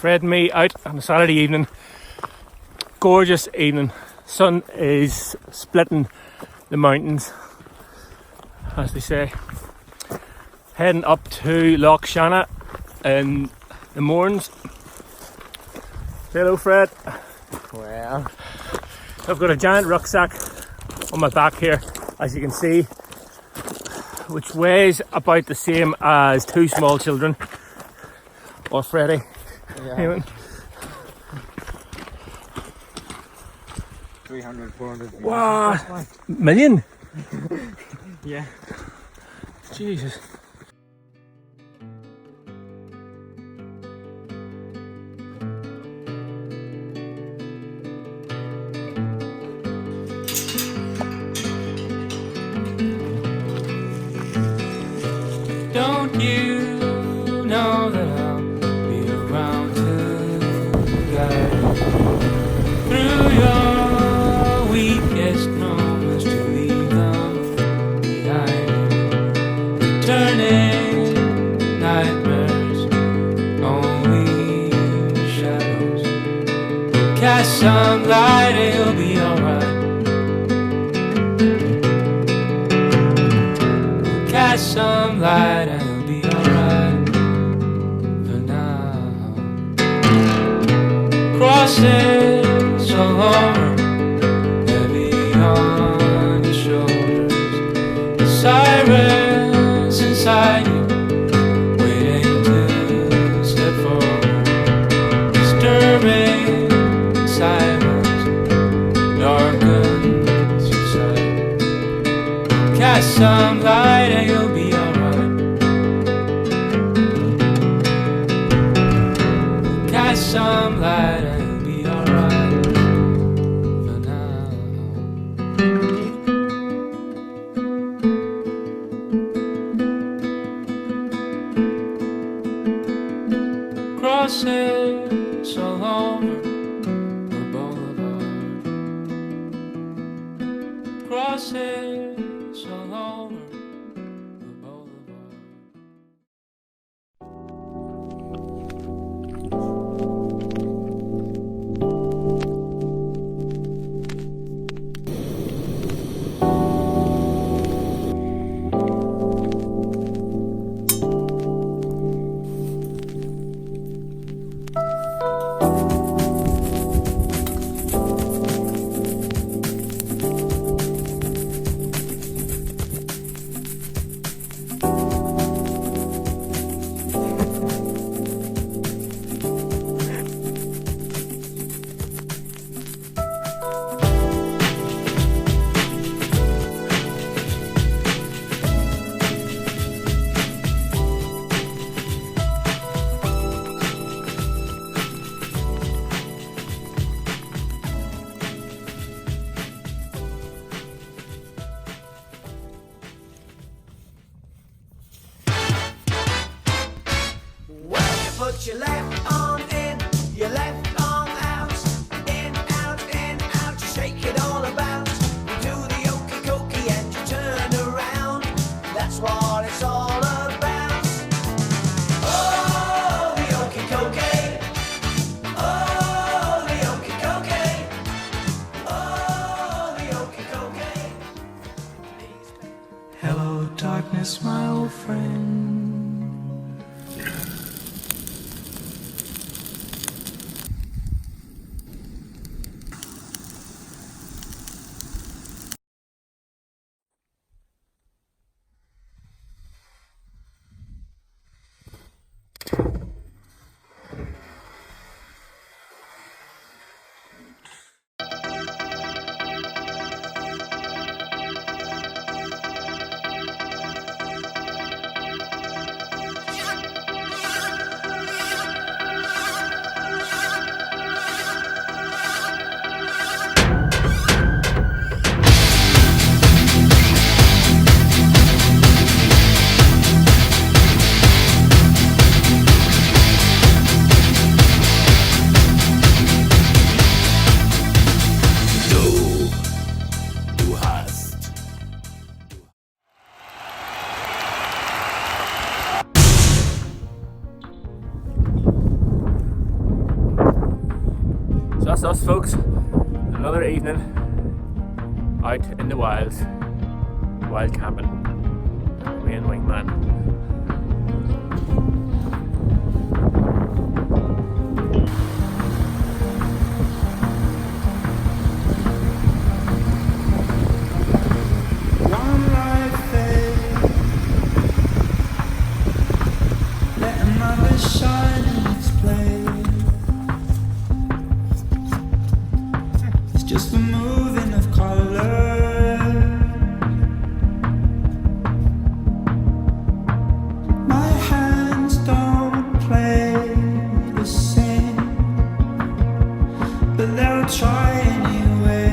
Fred and me out on a Saturday evening. Gorgeous evening. Sun is splitting the mountains, as they say. Heading up to Lough Shannagh in the Mournes. Hello, Fred. Well, I've got a giant rucksack on my back here, as you can see, which weighs about the same as 2 small children, or Freddie. yeah. 300, 400. Wow, million? Yeah. Jesus. Don't you know that I'll be around to guide you through your weakest moments, to leave them behind you, turning nightmares, only shadows. Cast some light and you'll be alright. Cast some light and it'll be alright for now. Crossing so long, heavy on your shoulders. The sirens inside you, waiting to step forward. Disturbing silence darkens your sight. Cast some light and you'll be alright. Cast some light and you'll be alright for now. Crossing so long the boulevard. Crossing so long the boulevard. Put your left arm in, your left arm out, in, out, you shake it all about. You do the okey dokey and you turn around, that's what it's all about. Oh, the okey dokey, oh, the okey dokey, oh, the okey dokey. Hello, darkness, my old friend. us, folks. Another evening out in the wilds, wild camping. Me and Wingman. One light fade, let another shine in its place. It's just the moving of color. My hands don't play the same, but they'll try anyway.